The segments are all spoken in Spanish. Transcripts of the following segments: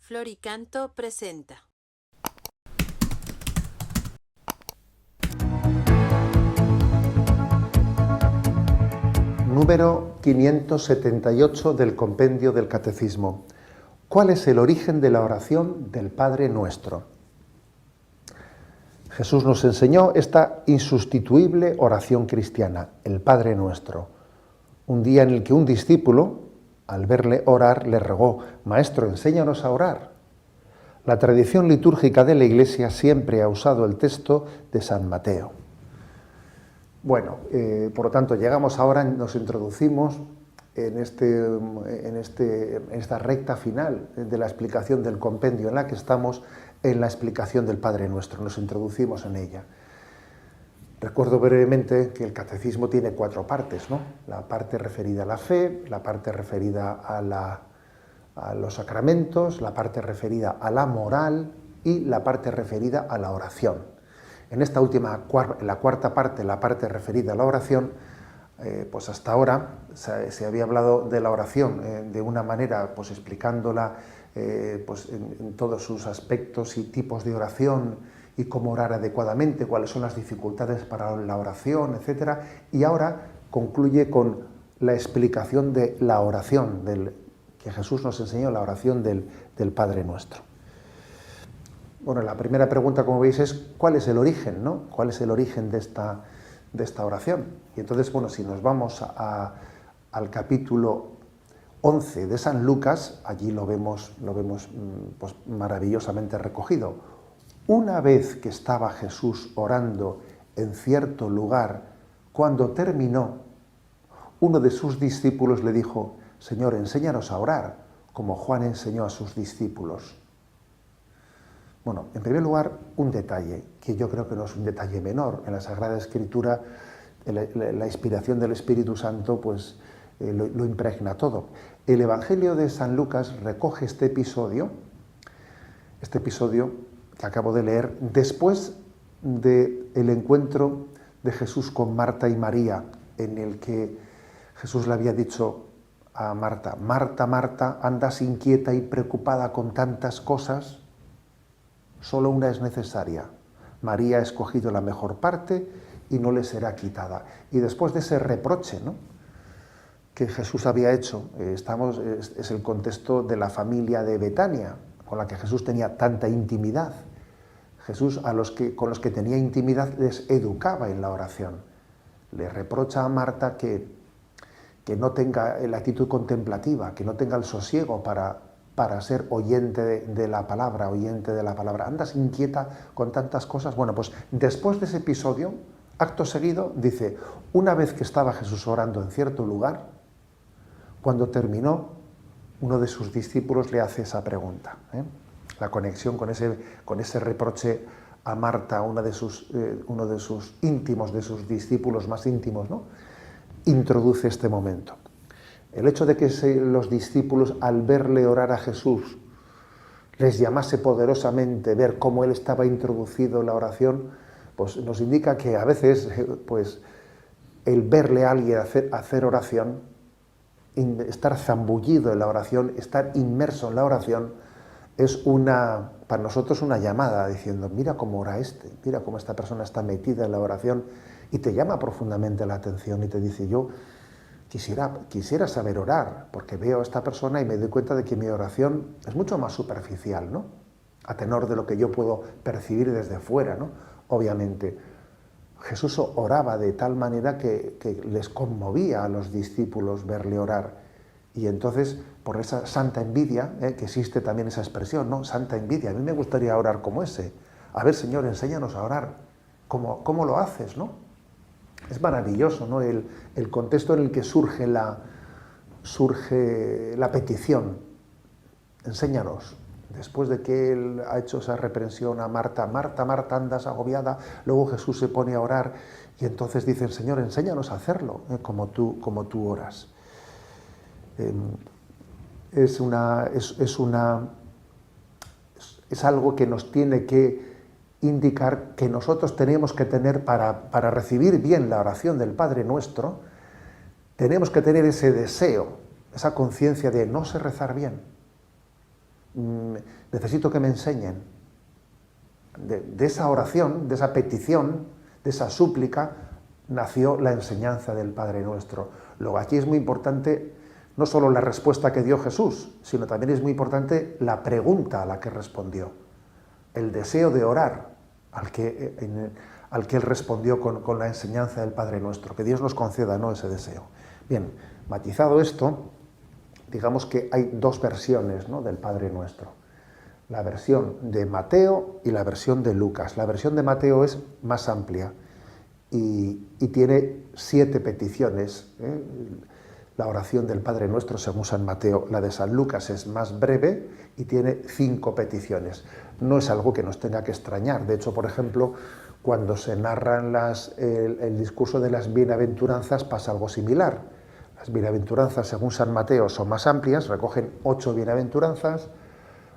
Floricanto presenta. Número 578 del Compendio del Catecismo. ¿Cuál es el origen de la oración del Padre Nuestro? Jesús nos enseñó esta insustituible oración cristiana, el Padre Nuestro. Un día en el que un discípulo, al verle orar, le rogó: Maestro, enséñanos a orar. La tradición litúrgica de la Iglesia siempre ha usado el texto de San Mateo. Bueno, por lo tanto, llegamos ahora, nos introducimos en esta recta final de la explicación del compendio, en la que estamos en la explicación del Padre Nuestro. Nos introducimos en ella. Recuerdo brevemente que el catecismo tiene 4 partes, ¿no? La parte referida a la fe, la parte referida a los sacramentos, la parte referida a la moral y la parte referida a la oración. En esta última, la cuarta parte, la parte referida a la oración, pues hasta ahora se había hablado de la oración de una manera, pues explicándola pues en todos sus aspectos y tipos de oración, y cómo orar adecuadamente, cuáles son las dificultades para la oración, etc. Y ahora concluye con la explicación de la oración, que Jesús nos enseñó, la oración del Padre Nuestro. Bueno, la primera pregunta, como veis, es ¿cuál es el origen, ¿no? ¿Cuál es el origen de esta oración? Y entonces, bueno, si nos vamos al capítulo 11 de San Lucas, allí lo vemos pues, maravillosamente recogido. Una vez que estaba Jesús orando en cierto lugar, cuando terminó, uno de sus discípulos le dijo: Señor, enséñanos a orar, como Juan enseñó a sus discípulos. Bueno, en primer lugar, un detalle, que yo creo que no es un detalle menor. En la Sagrada Escritura, la inspiración del Espíritu Santo, pues lo impregna todo. El Evangelio de San Lucas recoge este episodio que acabo de leer, después del encuentro de Jesús con Marta y María, en el que Jesús le había dicho a Marta: Marta, Marta, andas inquieta y preocupada con tantas cosas, solo una es necesaria. María ha escogido la mejor parte y no le será quitada. Y después de ese reproche, ¿no?, que Jesús había hecho, es el contexto de la familia de Betania, con la que Jesús tenía tanta intimidad. Jesús con los que tenía intimidad les educaba en la oración. Le reprocha a Marta que no tenga la actitud contemplativa, que no tenga el sosiego para ser oyente de la palabra, Andas inquieta con tantas cosas. Bueno, pues después de ese episodio, acto seguido, dice: una vez que estaba Jesús orando en cierto lugar, cuando terminó, uno de sus discípulos le hace esa pregunta. La conexión con ese reproche a Marta, uno de sus íntimos, de sus discípulos más íntimos, ¿no?, introduce este momento. El hecho de que los discípulos, al verle orar a Jesús, les llamase poderosamente ver cómo él estaba introducido en la oración, pues nos indica que a veces, pues, el verle a alguien hacer oración, estar zambullido en la oración, estar inmerso en la oración, es para nosotros una llamada diciendo: mira cómo ora mira cómo esta persona está metida en la oración, y te llama profundamente la atención y te dice: yo quisiera saber orar, porque veo a esta persona y me doy cuenta de que mi oración es mucho más superficial, ¿no?, a tenor de lo que yo puedo percibir desde fuera, ¿no? Obviamente, Jesús oraba de tal manera que les conmovía a los discípulos verle orar. Y entonces, por esa santa envidia, que existe también esa expresión, ¿no?, santa envidia. A mí me gustaría orar como ese. A ver, Señor, enséñanos a orar. ¿Cómo lo haces, no? Es maravilloso, ¿no?, el contexto en el que surge la petición. Enséñanos. Después de que él ha hecho esa reprensión a Marta: Marta, Marta, andas agobiada, luego Jesús se pone a orar y entonces dicen: Señor, enséñanos a hacerlo, como tú oras. Es algo que nos tiene que indicar que nosotros tenemos que tener, para recibir bien la oración del Padre Nuestro, tenemos que tener ese deseo, esa conciencia de: no sé rezar bien, necesito que me enseñen. De esa oración, de esa petición, de esa súplica, nació la enseñanza del Padre Nuestro. Luego aquí es muy importante no solo la respuesta que dio Jesús, sino también es muy importante la pregunta a la que respondió, el deseo de orar al que él respondió con la enseñanza del Padre Nuestro. Que Dios nos conceda, ¿no?, ese deseo. Bien, matizado esto, digamos que hay dos versiones, ¿no?, del Padre Nuestro. La versión de Mateo y la versión de Lucas. La versión de Mateo es más amplia y tiene 7 peticiones. La oración del Padre Nuestro según San Mateo. La de San Lucas es más breve y tiene 5 peticiones. No es algo que nos tenga que extrañar. De hecho, por ejemplo, cuando se narran el discurso de las bienaventuranzas pasa algo similar. Las bienaventuranzas según San Mateo son más amplias, recogen 8 bienaventuranzas.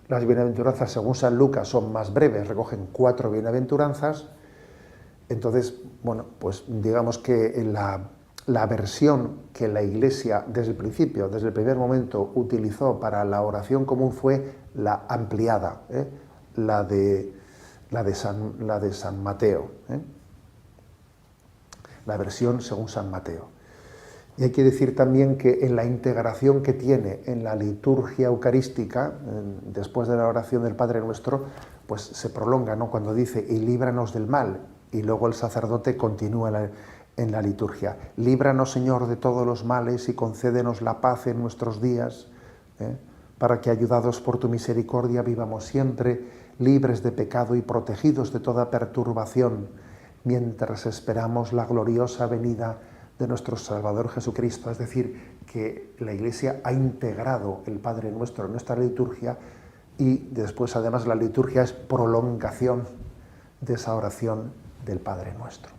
Las bienaventuranzas según San Lucas son más breves, recogen 4 bienaventuranzas. Entonces, bueno, pues digamos que la versión que la Iglesia desde el principio, desde el primer momento, utilizó para la oración común fue la ampliada, la de San Mateo, la versión según San Mateo. Y hay que decir también que en la integración que tiene en la liturgia eucarística, después de la oración del Padre Nuestro, pues se prolonga, ¿no?, cuando dice, y líbranos del mal, y luego el sacerdote continúa en la liturgia. Líbranos, Señor, de todos los males y concédenos la paz en nuestros días, para que, ayudados por tu misericordia, vivamos siempre libres de pecado y protegidos de toda perturbación, mientras esperamos la gloriosa venida de nuestro Salvador Jesucristo. Es decir, que la Iglesia ha integrado el Padre Nuestro en nuestra liturgia y después, además, la liturgia es prolongación de esa oración del Padre Nuestro.